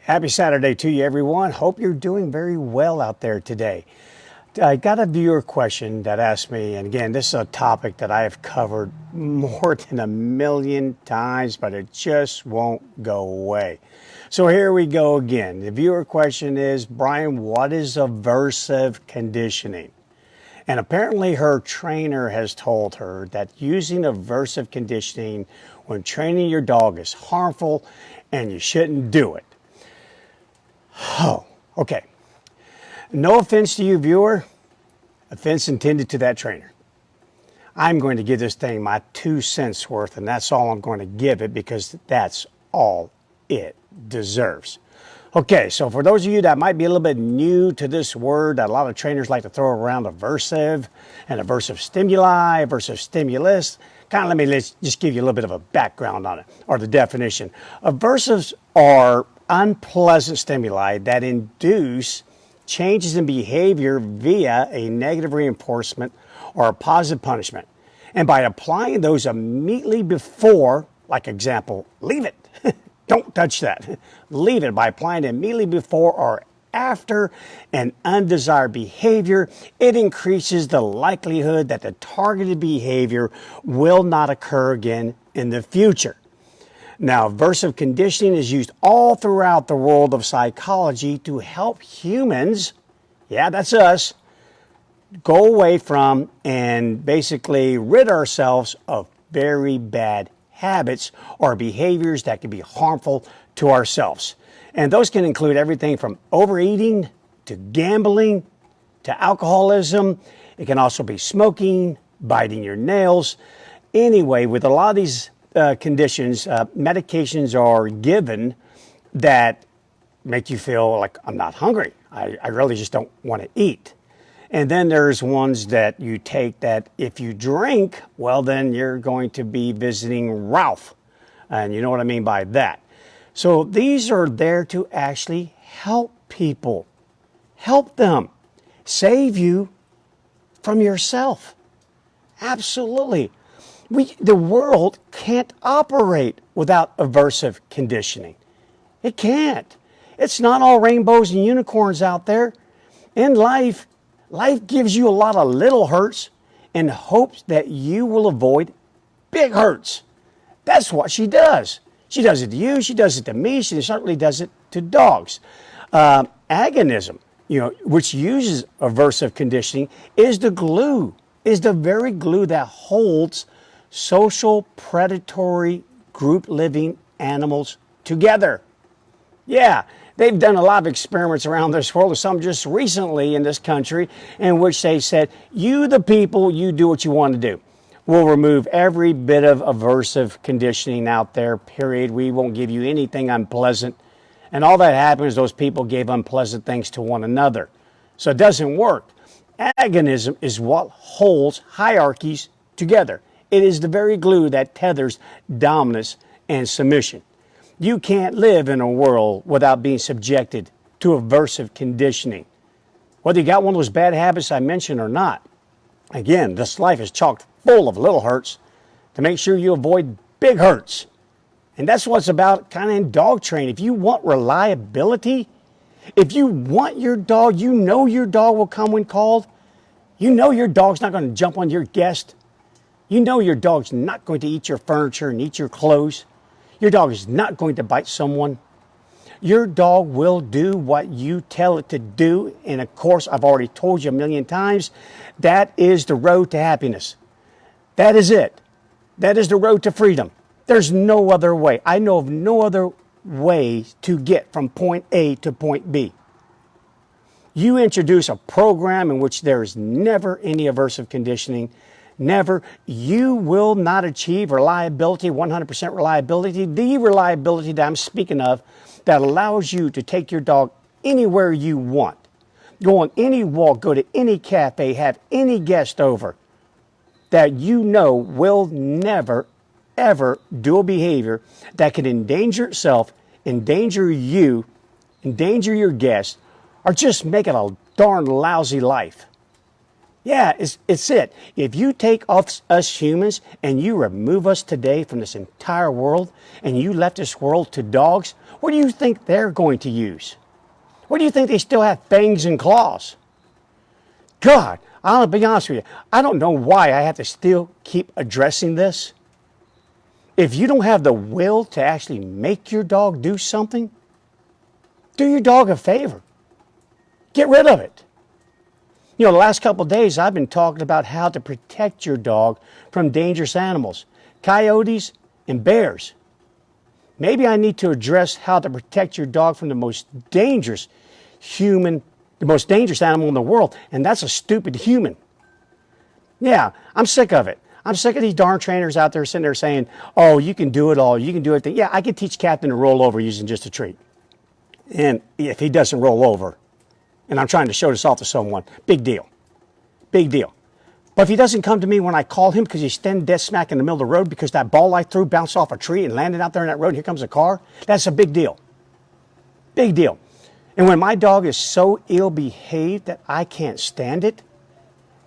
Happy Saturday to you, everyone. Hope you're doing very well out there today. I got a viewer question that asked me, and again, this is a topic that I have covered more than 1,000,000 times, but it just won't go away. So here we go again. The viewer question is, Bryan, what is aversive conditioning? And apparently her trainer has told her that using aversive conditioning when training your dog is harmful and you shouldn't do it. Oh, okay. No offense to you, viewer. Offense intended to that trainer. I'm going to give this thing my 2 cents worth, and that's all I'm going to give it because that's all it deserves. Okay, so for those of you that might be a little bit new to this word that a lot of trainers like to throw around, aversive and aversive stimuli, aversive stimulus, let's just give you a little bit of a background on it, or the definition. Aversives are unpleasant stimuli that induce changes in behavior via a negative reinforcement or a positive punishment. And by applying those immediately before, like example, leave it. Don't touch that. Leave it. By applying it immediately before or after an undesired behavior, it increases the likelihood that the targeted behavior will not occur again in the future. Now, aversive conditioning is used all throughout the world of psychology to help humans, yeah, that's us, go away from and basically rid ourselves of very bad habits or behaviors that can be harmful to ourselves. And those can include everything from overeating to gambling to alcoholism. It can also be smoking, biting your nails. Anyway, with a lot of these conditions, medications are given that make you feel like I'm not hungry. I really just don't want to eat. And then there's ones that you take that if you drink, well, then you're going to be visiting Ralph. And you know what I mean by that. So these are there to actually help people, help them, save you from yourself. Absolutely. The world can't operate without aversive conditioning. It can't. It's not all rainbows and unicorns out there. In life gives you a lot of little hurts in hopes that you will avoid big hurts. That's what she does. She does it to you. She does it to me. She certainly does it to dogs. Agonism, which uses aversive conditioning, is the glue, is the very glue that holds social predatory group living animals together. Yeah, they've done a lot of experiments around this world, some just recently in this country, in which they said, you the people, you do what you want to do. We'll remove every bit of aversive conditioning out there, period. We won't give you anything unpleasant. And all that happens is those people gave unpleasant things to one another. So it doesn't work. Agonism is what holds hierarchies together. It is the very glue that tethers dominance and submission. You can't live in a world without being subjected to aversive conditioning. Whether you got one of those bad habits I mentioned or not, again, this life is chock full of little hurts to make sure you avoid big hurts. And that's what it's about kind of in dog training. If you want reliability, if you want your dog, you know your dog will come when called. You know your dog's not going to jump on your guest. You know your dog's not going to eat your furniture and eat your clothes. Your dog is not going to bite someone. Your dog will do what you tell it to do. And of course, I've already told you 1,000,000 times, that is the road to happiness. That is it. That is the road to freedom. There's no other way. I know of no other way to get from point A to point B. You introduce a program in which there is never any aversive conditioning, never, you will not achieve reliability, 100% reliability, the reliability that I'm speaking of that allows you to take your dog anywhere you want. Go on any walk, go to any cafe, have any guest over that you know will never, ever do a behavior that could endanger itself, endanger you, endanger your guest, or just make it a darn lousy life. Yeah, it's it. If you take us humans and you remove us today from this entire world and you left this world to dogs, what do you think they're going to use? What do you think they still have fangs and claws? God, I'll be honest with you. I don't know why I have to still keep addressing this. If you don't have the will to actually make your dog do something, do your dog a favor. Get rid of it. You know, the last couple of days I've been talking about how to protect your dog from dangerous animals, coyotes and bears. Maybe I need to address how to protect your dog from the most dangerous animal in the world, and that's a stupid human. Yeah, I'm sick of it. I'm sick of these darn trainers out there sitting there saying, oh, you can do it all, you can do everything. Yeah, I can teach Captain to roll over using just a treat. And if he doesn't roll over, and I'm trying to show this off to someone, big deal. Big deal. But if he doesn't come to me when I call him because he's standing dead smack in the middle of the road because that ball I threw bounced off a tree and landed out there in that road, and here comes a car, that's a big deal. Big deal. And when my dog is so ill-behaved that I can't stand it,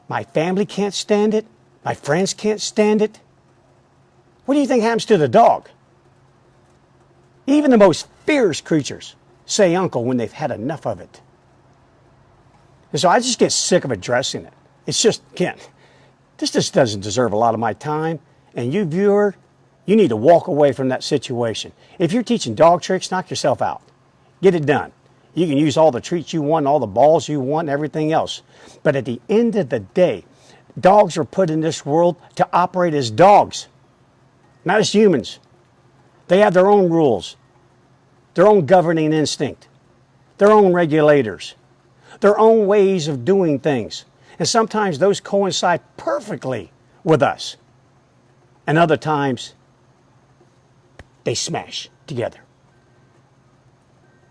my family can't stand it, my friends can't stand it, what do you think happens to the dog? Even the most fierce creatures say uncle when they've had enough of it. And so I just get sick of addressing it. It's just, again, this just doesn't deserve a lot of my time. And you, viewer, you need to walk away from that situation. If you're teaching dog tricks, knock yourself out. Get it done. You can use all the treats you want, all the balls you want, and everything else. But at the end of the day, dogs are put in this world to operate as dogs, not as humans. They have their own rules, their own governing instinct, their own regulators, their own ways of doing things. And sometimes those coincide perfectly with us. And other times, they smash together.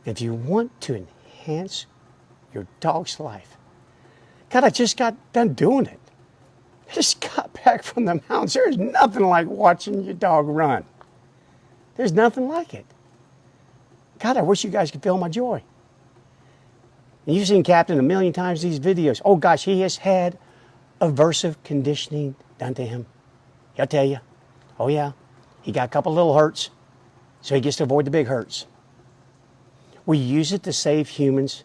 If you want to enhance your dog's life, God, I just got done doing it. I just got back from the mountains. There's nothing like watching your dog run. There's nothing like it. God, I wish you guys could feel my joy. And you've seen Captain a million times these videos. Oh gosh, he has had aversive conditioning done to him. He'll tell you, oh yeah, he got a couple little hurts, so he gets to avoid the big hurts. We use it to save humans.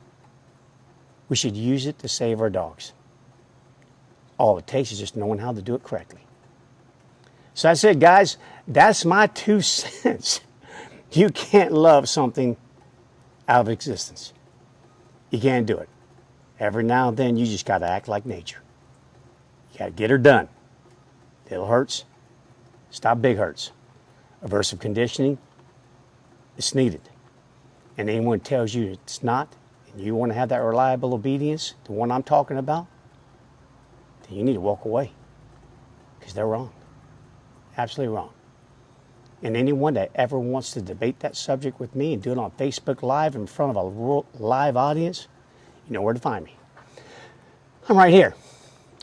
We should use it to save our dogs. All it takes is just knowing how to do it correctly. So that's it, guys. That's my 2 cents. You can't love something out of existence. You can't do it. Every now and then, you just got to act like nature. You got to get her done. Little hurts, stop big hurts. Aversive conditioning, it's needed. And anyone tells you it's not, and you want to have that reliable obedience, the one I'm talking about, then you need to walk away, because they're wrong. Absolutely wrong. And anyone that ever wants to debate that subject with me and do it on Facebook Live in front of a live audience, you know where to find me. I'm right here.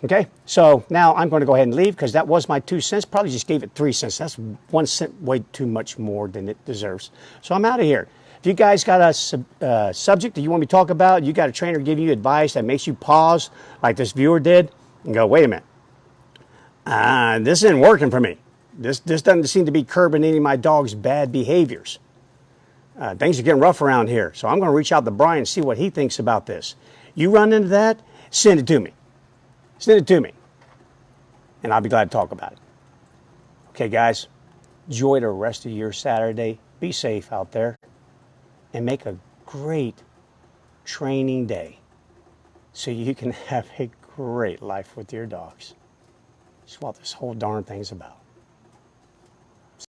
Okay? So now I'm going to go ahead and leave, because that was my 2 cents. Probably just gave it 3 cents. That's 1 cent way too much more than it deserves. So I'm out of here. If you guys got a subject that you want me to talk about, you got a trainer giving you advice that makes you pause, like this viewer did, and go, wait a minute. This isn't working for me. This doesn't seem to be curbing any of my dog's bad behaviors. Things are getting rough around here. So I'm going to reach out to Bryan and see what he thinks about this. You run into that, send it to me. Send it to me. And I'll be glad to talk about it. Okay, guys. Enjoy the rest of your Saturday. Be safe out there. And make a great training day so you can have a great life with your dogs. That's what this whole darn thing's about.